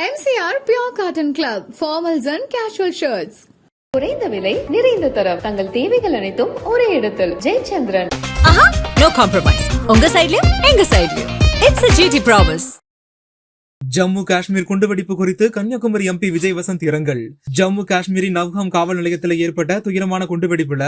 MCR Pure Cotton Club, formals and casual shirts. குறைந்த விலை நிறைந்த தரம் தங்கள் தேவைகள் அனைத்தும் ஒரே இடத்தில் ஜெயச்சந்திரன். No compromise. உங்க சைடுலயும் எங்க சைடுலயும். It's a GT promise. Jammu Kashmir குண்டுவெடிப்பு குறித்து கன்னியாகுமரி எம்பி விஜய் வசந்த் இரங்கல். ஜம்மு காஷ்மீரின் நவ்காம் காவல் நிலையத்தில் ஏற்பட்ட துயரமான குண்டுவெடிப்புல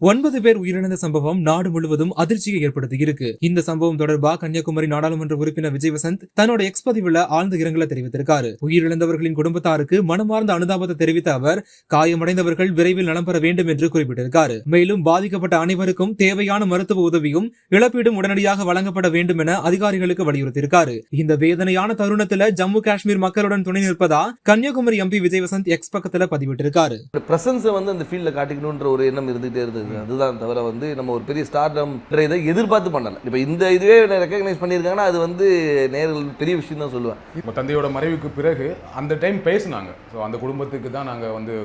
9 பேர் உயிரிழந்த சம்பவம் நாடு முழுவதும் அதிர்ச்சியை ஏற்படுத்தியிருக்கு. இந்த சம்பவம் தொடர்பாக கன்னியாகுமரி நாடாளுமன்ற உறுப்பினர் விஜய் வசந்த் தன்னோட எக்ஸ் பதிவுல ஆழ்ந்த இரங்கலை தெரிவித்திருக்காரு. உயிரிழந்தவர்களின் குடும்பத்தாருக்கு மனமார்ந்த அனுதாபத்தை தெரிவித்த அவர் காயமடைந்தவர்கள் விரைவில் நலம் பெற வேண்டும் என்று குறிப்பிட்டிருக்காரு. மேலும் பாதிக்கப்பட்ட அனைவருக்கும் தேவையான மருத்துவ உதவியும் இழப்பீடும் உடனடியாக வழங்கப்பட வேண்டும் என அதிகாரிகளுக்கு வலியுறுத்தியிருக்காரு. இந்த வேதனையான தருணத்தில் ஜம்மு காஷ்மீர் மக்களுடன் துணை நிற்பதா கன்னியாகுமரி எம்பி விஜய் வசந்த் எக்ஸ் பக்கத்துல பதிவிட்டிருக்காரு. பிரசன்ஸை அந்த ஃபீல்ட்ல காட்டிக்கணும்ன்ற ஒரு எண்ணம் இருந்துகிட்டே இருந்தது. அதுதான் தவிர நம்ம ஒரு பெரிய ஸ்டார்டம் இதை எதிர்பார்த்து பண்ணல. இப்ப இந்த இதுவே ரெகக்னைஸ் பண்ணியிருக்காங்கன்னா அது நேரில் பெரிய விஷயம் தான் சொல்லுவேன். இப்போ தந்தையோட மறைவுக்கு பிறகு அந்த டைம் பேசினாங்க. ஸோ அந்த குடும்பத்துக்கு தான் நாங்கள்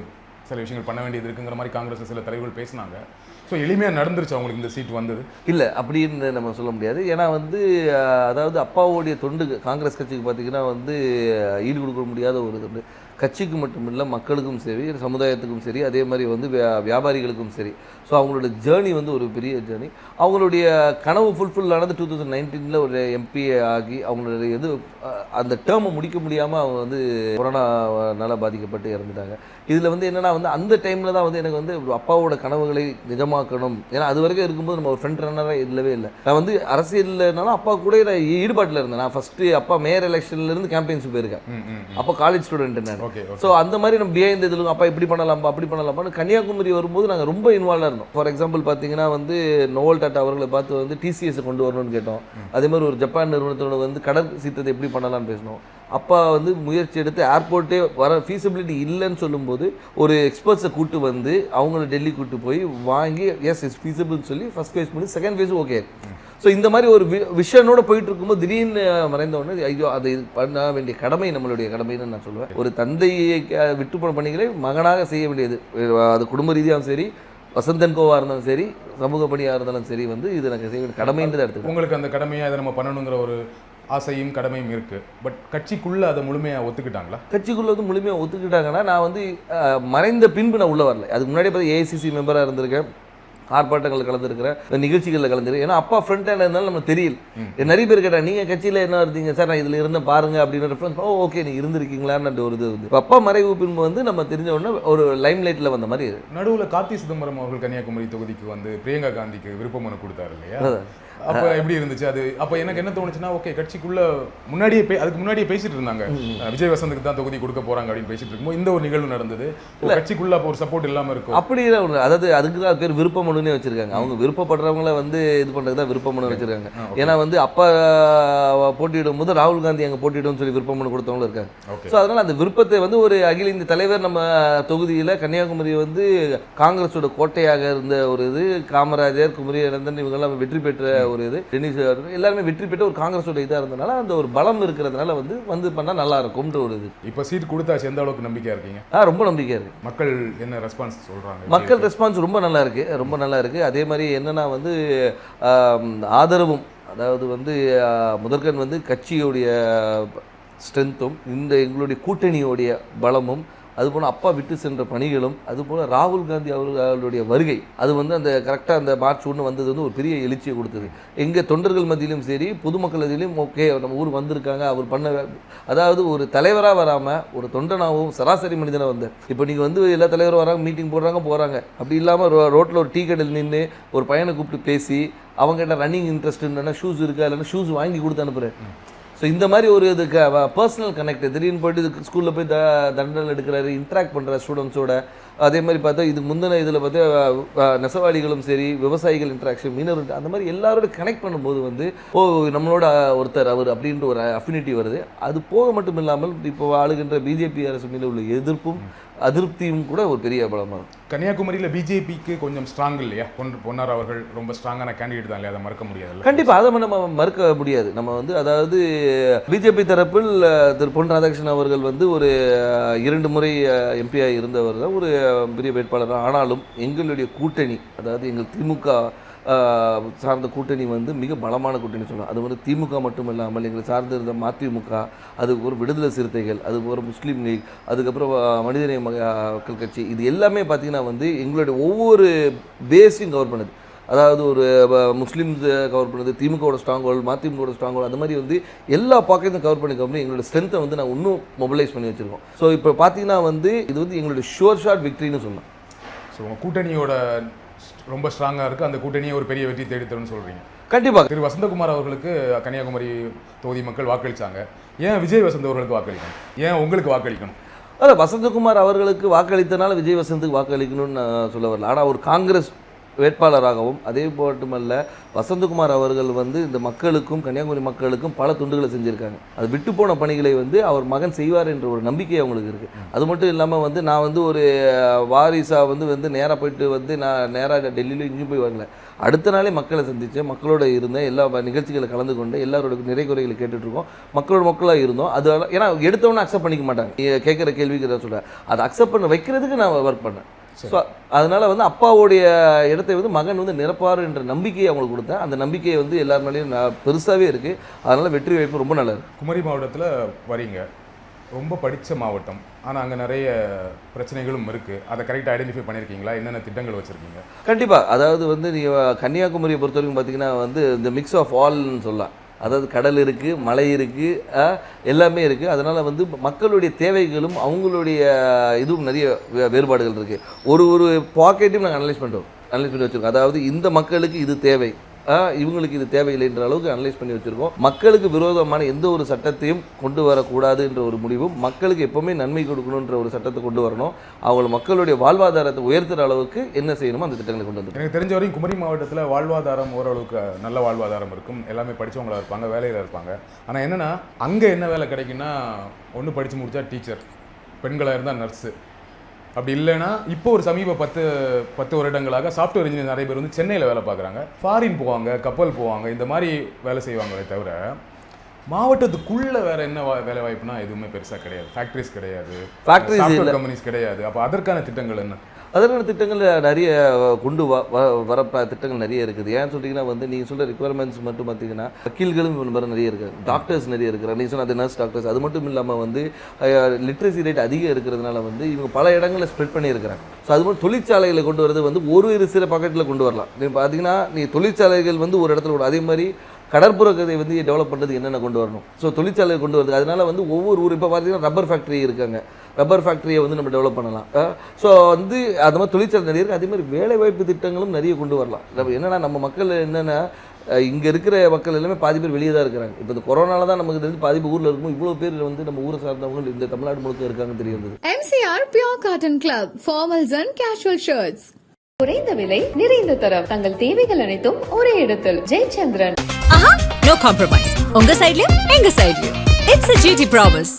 சில விஷயங்கள் பண்ண வேண்டியது இருக்குங்கிற மாதிரி காங்கிரஸ் சில தலைவர்கள் பேசினாங்க. ஸோ எளிமையாக நடந்துருச்சு அவங்களுக்கு இந்த சீட் வந்தது இல்லை அப்படின்னு நம்ம சொல்ல முடியாது. ஏன்னா அதாவது அப்பாவுடைய தொண்டு காங்கிரஸ் கட்சிக்கு பார்த்தீங்கன்னா ஈடு கொடுக்க முடியாத ஒரு தொண்டு. கட்சிக்கு மட்டும் இல்லை, மக்களுக்கும் சரி, சமுதாயத்துக்கும் சரி, அதே மாதிரி வியாபாரிகளுக்கும் சரி. ஸோ அவங்களோட ஜேர்னி ஒரு பெரிய ஜேர்னி. அவங்களுடைய கனவு ஃபுல்ஃபில் ஆனது 2019 ஒரு எம்பி ஆகி அவங்களுடைய அந்த டேர்மை முடிக்க முடியாமல் அவங்க கொரோனானால பாதிக்கப்பட்டு இறந்துட்டாங்க. இதில் என்னென்னா அந்த டைமில் தான் எனக்கு அப்பாவோட கனவுகளை நிஜமாக்கணும். ஏன்னா அது வரைக்கும் இருக்கும்போது நம்ம ஒரு ஃப்ரண்ட் ரன்னராக இல்லவே இல்லை. நான் அரசியல்னாலும் அப்பா கூட நான் ஈடுபாட்டில் இருந்தேன். நான் ஃபஸ்ட்டு அப்பா மேயர் எலெக்ஷன்லேருந்து கேம்பெயின்ஸ் போயிருக்கேன். அப்போ காலேஜ் ஸ்டூடெண்ட் நான். ஸோ அந்த மாதிரி நம்ம பிஹைண்ட் இதில் அப்பா இப்படி பண்ணலாம்பா அப்படி பண்ணலாம்னு கன்னியாகுமரி வரும்போது நாங்கள் ரொம்ப இன்வால்வாக இருந்தோம். ஃபார் எக்ஸாம்பிள் பார்த்தீங்கன்னா நோவல் டாட்டா அவர்களை பார்த்து டிசிஎஸ் கொண்டு வரணும்னு கேட்டோம். அதே மாதிரி ஒரு ஜப்பான் நிறுவனத்தோட கடல் சீற்றத்தை எப்படி பண்ணலாம்னு பேசணும். அப்பா முயற்சி எடுத்து ஏர்போர்ட்டே வர ஃபீஸிபிலிட்டி இல்லைன்னு சொல்லும்போது ஒரு எக்ஸ்பர்ட்ஸை கூட்டு அவங்கள டெல்லி கூட்டு போய் வாங்கி எஸ் இட்ஸ் ஃபீஸிபிள்னு சொல்லி ஃபர்ஸ்ட் ஃபேஸ் பண்ணி செகண்ட் ஃபேஸ் ஓகே. ஸோ இந்த மாதிரி ஒரு விஷனோட போயிட்டு இருக்கும்போது திடீர்னு மறைந்த உடனே ஐயோ அதை பண்ண வேண்டிய கடமை நம்மளுடைய கடமைன்னு நான் சொல்லுவேன். ஒரு தந்தையை விட்டு போன பணிகளை மகனாக செய்ய வேண்டியது. அது குடும்ப ரீதியாகவும் சரி, வசந்தன் கோவாக இருந்தாலும் சரி, சமூக பணியாக இருந்தாலும் சரி இது எனக்கு செய்ய வேண்டிய கடமைன்றதை எடுத்து உங்களுக்கு அந்த கடமையாக அதை நம்ம பண்ணணுங்கிற ஒரு ஆசையும் கடமையும் இருக்குது. பட் கட்சிக்குள்ளே அதை முழுமையாக ஒத்துக்கிட்டாங்களா? கட்சிக்குள்ளே முழுமையாக ஒத்துக்கிட்டாங்கன்னா நான் மறைந்த பின்பு நான் உள்ளே வரல. அதுக்கு முன்னாடி பார்த்து ஏஐசிசி மெம்பராக இருந்திருக்கேன், ஆர்ப்பாட்டங்கள் கலந்துருக்கிறேன், நிகழ்ச்சிகளில் கலந்துருக்கேன். ஏன்னா அப்பா ஃப்ரண்ட் ஹேண்ட் இருந்தாலும் நமக்கு தெரியல. நிறைய பேர் கேட்டால் நீங்கள் கட்சியில் என்ன இருந்தீங்க சார், நான் இதில் இருந்தேன் பாருங்க அப்படின்னு ரெஃபரன்ஸ். ஓகே நீங்கள் இருந்திருக்கீங்களான்னு ஒரு இது அப்பா மறைவு பின்பு நம்ம தெரிஞ்ச உடனே ஒரு லைம் லைட்டில் வந்த மாதிரி. நடுவில் கார்த்தி சிதம்பரம் அவர்கள் கன்னியாகுமரி தொகுதிக்கு பிரியங்கா காந்திக்கு விருப்ப மனு கொடுத்தாரு இல்லையா? அப்போ எப்படி இருந்துச்சு அது? அப்போ எனக்கு என்ன தோணுச்சுன்னா, ஓகே கட்சிக்குள்ள அதுக்கு முன்னாடியே பேசிட்டு இருந்தாங்க, விஜய் வசந்துக்கு தான் தொகுதி கொடுக்க போறாங்க அப்படின்னு பேசிட்டு இருக்கும்போது இந்த ஒரு நிகழ்வு நடந்தது. கட்சிக்குள்ள அப்போ ஒரு சப்போர்ட் இல்லாமல் இருக்கும். அப்படி அதாவது அதுக்கு தான் பேர் விருப்ப மனுனே வச்சிருக்காங்க. அவங்க விருப்பப்படுறவங்கள இது பண்ணுறது தான் விருப்ப மனு வச்சிருக்காங்க. ஏன்னா அப்பா போட்டியிடும் போது ராகுல் காந்தி அங்கே போட்டியிடும் சொல்லி விருப்ப மனு கொடுத்தவங்களும் இருக்காங்க. ஸோ அதனால அந்த விருப்பத்தை ஒரு அகில இந்திய தலைவர் நம்ம தொகுதியில் கன்னியாகுமரி காங்கிரஸோட கோட்டையாக இருந்த ஒரு காமராஜர், குமரி அனந்தன் இவங்கெல்லாம் வெற்றி பெற்ற ஒரு டென்னிஸ் எல்லாருமே வெற்றி பெற்ற ஒரு காங்கிரஸோட இதாக இருந்தனால அந்த ஒரு பலம் இருக்கிறதுனால பண்ணா நல்லா இருக்கும்ன்ற ஒரு இது. இப்போ சீட் கொடுத்தாச்சு, எந்த அளவுக்கு நம்பிக்கையா இருக்கீங்க? ரொம்ப நம்பிக்கையா இருக்கு. மக்கள் என்ன ரெஸ்பான்ஸ் சொல்றாங்க? மக்கள் ரெஸ்பான்ஸ் ரொம்ப நல்லா இருக்கு, ரொம்ப நல்லா இருக்கு. அதே மாதிரி என்னன்னா ஆதரவும், அதாவது முதற்கண் கட்சியோடைய ஸ்ட்ரென்த்தும் எங்களுடைய கூட்டணியோடைய பலமும், அதுபோல் அப்பா விட்டு சென்ற பணிகளும், அதுபோல் ராகுல் காந்தி அவர்களுடைய வருகை அந்த கரெக்டாக அந்த மார்ச் 1 வந்தது ஒரு பெரிய எழுச்சியை கொடுத்தது. எங்கள் தொண்டர்கள் மத்தியிலும் சரி, பொதுமக்கள் மத்தியிலும் ஓகே நம்ம ஊர் வந்திருக்காங்க, அவர் பண்ண அதாவது ஒரு தலைவராக வராமல் ஒரு தொண்டனாகவும் சராசரி மனிதனாக இப்போ நீங்கள் எல்லா தலைவரும் வராங்க, மீட்டிங் போடுறாங்க, அப்படி இல்லாமல் ரோட்டில் ஒரு டீ கடையில் நின்று ஒரு பையனை கூப்பிட்டு பேசி அவங்ககிட்ட ரன்னிங் இன்ட்ரெஸ்ட் இல்லைன்னா ஷூஸ் இருக்கா, இல்லைன்னா ஷூஸ் வாங்கி கொடுத்து அனுப்புகிறேன். ஸோ இந்த மாதிரி ஒரு பர்சனல் கனெக்ட், திடீர்னு போய்ட்டு ஸ்கூலில் போய் தண்டனை எடுக்கிறாரு, இன்ட்ராக்ட் பண்ணுற ஸ்டூடெண்ட்ஸோட. அதே மாதிரி பார்த்தா இதுக்கு முந்தின இதில் பார்த்தா நெசவாளிகளும் சரி, விவசாயிகள் இன்ட்ராக்ஷன், மீனவர், அந்த மாதிரி எல்லாரோட கனெக்ட் பண்ணும்போது நம்மளோட ஒருத்தர் அவர் அப்படின்ற ஒரு அஃபினிட்டி வருது. அது போக மட்டும் இல்லாமல் இப்போ ஆளுகின்ற பிஜேபி அரசு மீது உள்ள எதிர்ப்பும் அதிருப்தியும் கூட ஒரு பெரிய பலமாக. கன்னியாகுமரியில் பிஜேபிக்கு கொஞ்சம் ஸ்ட்ராங் இல்லையா? பொன்னார் அவர்கள் ரொம்ப ஸ்ட்ராங்கான கேண்டிடேட் தான் இல்லையா? அதை மறக்க முடியாது. கண்டிப்பாக அதை நம்ம மறுக்க முடியாது. நம்ம அதாவது பிஜேபி தரப்பில் திரு பொன் ராதாகிருஷ்ணன் அவர்கள் ஒரு 2 முறை எம்பியாக இருந்தவர் தான், ஒரு பெரிய வேட்பாளர். ஆனாலும் எங்களுடைய கூட்டணி, அதாவது எங்கள் திமுக சார்ந்த கூட்டணி வந்து மிக பலமான கூட்டணி சொல்லலாம். அது வந்து திமுக மட்டும் இல்லாமல் எங்களை சார்ந்து இருந்த மதிமுக, அதுக்கு ஒரு விடுதலை சிறுத்தைகள், அதுக்கு ஒரு முஸ்லீம் லீக், அதுக்கப்புறம் மனிதநேய மக்கள் கட்சி, இது எல்லாமே பார்த்திங்கன்னா வந்து எங்களுடைய ஒவ்வொரு பேஸையும் கவர் பண்ணுது. அதாவது ஒரு முஸ்லீம்ஸ் கவர் பண்ணுது, திமுகவோட ஸ்ட்ராங் ஹோல்டு, மதிமுகவோட ஸ்ட்ராங் ஹோல்டு, அந்த மாதிரி வந்து எல்லா பாக்கெட்டும் கவர் பண்ணி எங்களோட ஸ்ட்ரென்த்தை வந்து நான் இன்னும் மொபிலைஸ் பண்ணி வச்சுருக்கோம். ஸோ இப்போ பார்த்தீங்கன்னா வந்து இது வந்து எங்களுடைய ஷோர் ஷாட் விக்ட்ரின்னு சொல்லலாம். ஸோ உங்கள் கூட்டணியோட ரொம்ப ஸ்ட்ராங்காக இருக்குது, அந்த கூட்டணியை ஒரு பெரிய வெற்றி தேடித்தரும்னு சொல்கிறீங்க. கண்டிப்பாக. திரு வசந்தகுமார் அவர்களுக்கு கன்னியாகுமரி தொகுதி மக்கள் வாக்களித்தாங்க. ஏன் விஜய் வசந்த் அவர்களுக்கு வாக்களிக்கணும்? ஏன் உங்களுக்கு வாக்களிக்கணும்? அதான் வசந்தகுமார் அவர்களுக்கு வாக்களித்தனால விஜய் வசந்துக்கு வாக்களிக்கணும்னு நான் சொல்ல வரல. ஆனால் ஒரு காங்கிரஸ் வேட்பாளராகவும் அதே மட்டுமல்ல வசந்தகுமார் அவர்கள் வந்து இந்த மக்களுக்கும் கன்னியாகுமரி மக்களுக்கும் பல துண்டுகளை செஞ்சுருக்காங்க. அது விட்டு போன பணிகளை வந்து அவர் மகன் செய்வார் என்ற ஒரு நம்பிக்கை அவங்களுக்கு இருக்குது. அது மட்டும் இல்லாமல் வந்து நான் வந்து ஒரு வாரிசாக வந்து நேராக போயிட்டு வந்து நான் நேராக டெல்லியில் இங்கேயும் போய் வரல. அடுத்த நாளே மக்களை சந்தித்தேன், மக்களோட இருந்தேன், எல்லா நிகழ்ச்சிகளை கலந்து கொண்டு எல்லாரோட நிறை குறைகளை கேட்டுட்ருக்கோம், மக்களாக இருந்தோம். அது ஏன்னா எடுத்தவொன்னே அக்செப்ட் பண்ணிக்க மாட்டாங்க, கேட்குற கேள்விக்கு தான் சொல்கிறேன். அதை அக்செப்ட் பண்ண வைக்கிறதுக்கு நான் ஒர்க் பண்ணேன். ஸோ அதனால் வந்து அப்பாவுடைய இடத்தை வந்து மகன் வந்து நிரப்பார் என்ற நம்பிக்கையை அவங்களுக்கு கொடுத்தேன். அந்த நம்பிக்கையை வந்து எல்லார் மேலேயும் பெருசாகவே இருக்குது. அதனால் வெற்றி வாய்ப்பு ரொம்ப நல்லா இருக்குது. குமரி மாவட்டத்தில் வரீங்க, ரொம்ப படித்த மாவட்டம், ஆனால் அங்கே நிறைய பிரச்சனைகளும் இருக்குது. அதை கரெக்டாக ஐடென்டிஃபை பண்ணியிருக்கீங்களா? என்னென்ன திட்டங்கள் வச்சுருக்கீங்க? கண்டிப்பாக. அதாவது வந்து நீங்கள் கன்னியாகுமரியை பொறுத்த வரைக்கும் பார்த்தீங்கன்னா வந்து இந்த மிக்ஸ் ஆஃப் ஆல்னு சொல்லலாம். அதாவது கடல் இருக்குது, மலை இருக்குது, எல்லாமே இருக்குது. அதனால் வந்து மக்களுடைய தேவைகளும் அவங்களுடைய இதுவும் நிறைய வேறுபாடுகள் இருக்குது. ஒரு பாக்கெட்டையும் நாங்கள் அனலைஸ் பண்ணி வச்சுருக்கோம். அதாவது இந்த மக்களுக்கு இது தேவை, இவங்களுக்கு இது தேவையில்லைன்ற அளவுக்கு அனலைஸ் பண்ணி வச்சுருக்கோம். மக்களுக்கு விரோதமான எந்த ஒரு சட்டத்தையும் கொண்டு வரக்கூடாது என்ற ஒரு முடிவும், மக்களுக்கு எப்போவுமே நன்மை கொடுக்கணுன்ற ஒரு சட்டத்தை கொண்டு வரணும். அவங்க மக்களுடைய வாழ்வாதாரத்தை உயர்த்துகிற அளவுக்கு என்ன செய்யணுமோ அந்த திட்டங்களை கொண்டு வந்து. எனக்கு தெரிஞ்ச வரைக்கும் குமரி மாவட்டத்தில் வாழ்வாதாரம் ஓரளவுக்கு நல்ல வாழ்வாதாரம் இருக்கும், எல்லாமே படித்தவங்களாக இருப்பாங்க, வேலையில் இருப்பாங்க. ஆனால் என்னென்னா அங்கே என்ன வேலை கிடைக்குன்னா, ஒன்று படித்து முடித்தா டீச்சர், பெண்களாக இருந்தால் நர்ஸு, அப்படி இல்லைன்னா இப்போ ஒரு சமீப 10 வருடங்களாக சாஃப்ட்வேர் இன்ஜினியர் நிறைய பேர் வந்து சென்னையில் வேலை பார்க்குறாங்க, ஃபாரின் போவாங்க, கப்பல் போவாங்க, இந்த மாதிரி வேலை செய்வாங்களே தவிர மாவட்டத்துக்குள்ளே வேறு என்ன வேலை வாய்ப்புனா எதுவுமே பெருசாக கிடையாது. ஃபேக்ட்ரிஸ் கிடையாது, சாஃப்ட்வேர் கம்பெனிஸ் கிடையாது. அப்போ அதற்கான திட்டங்கள் என்ன? அதற்கான திட்டங்கள் நிறைய கொண்டு வர திட்டங்கள் நிறைய இருக்குது. ஏன்னு சொல்லிங்கன்னா வந்து நீங்கள் சொல்கிற ரிக்குவயர்மெண்ட்ஸ் மட்டும் பார்த்தீங்கன்னா வக்கீல்களும் நிறைய இருக்குது, டாக்டர்ஸ் நிறைய இருக்கிறாங்க. நீங்கள் சொன்ன அது நர்ஸ் டாக்டர்ஸ். அது மட்டும் இல்லாமல் வந்து லிட்ரஸி ரேட் அதிகம் இருக்கிறதுனால வந்து இவங்க பல இடங்களில் ஸ்ப்ரெட் பண்ணியிருக்கிறாங்க. ஸோ அது மாதிரி தொழிற்சாலைகளை கொண்டு வரது வந்து ஒரு சில பாக்கெட்டில் கொண்டு வரலாம். நீங்கள் பார்த்தீங்கன்னா நீங்கள் தொழிற்சாலைகள் வந்து ஒரு இடத்துல கூட, அதே மாதிரி கடற்புற கதை வந்து டெவலப் பண்ணுறது என்னென்ன கொண்டு வரணும். ஸோ தொழிற்சாலையை கொண்டு வரது. அதனால் வந்து ஒவ்வொரு ஊர் இப்போ பார்த்தீங்கன்னா ரப்பர் ஃபேக்ட்ரி இருக்காங்க, ரப்பர் ஃபேக்ட்ரியை வந்து நம்ம டெவலப் பண்ணலாம். ஸோ வந்து அது மாதிரி தொழிற்சாலை நிறைய இருக்குது. அதே மாதிரி வேலைவாய்ப்பு திட்டங்களும் நிறைய கொண்டு வரலாம். நம்ம என்னென்னா நம்ம மக்கள் என்னென்னா இங்கே இருக்கிற மக்கள் எல்லாமே பாதி பேர் வெளியே தான் இருக்கிறாங்க. இப்போ இந்த கொரோனால தான் நமக்கு தெரிஞ்சு பாதி பேர் ஊரில் இருக்கும். இவ்வளோ பேர் வந்து நம்ம ஊரை சார்ந்தவங்க இந்த தமிழ்நாடு முழுக்க இருக்காங்கன்னு தெரியுது. MCR Pure Cotton Club, formals and casual shirts. குறைந்த விலை, நிறைந்த தரம், தங்கள் தேவைகள் அனைத்தும் ஒரே இடத்தில். ஜெயச்சந்திரன். ஆஹா, நோ காம்ப்ரமைஸ். உங்க சைடுலயும் எங்க சைடுலயும். It's a GT promise.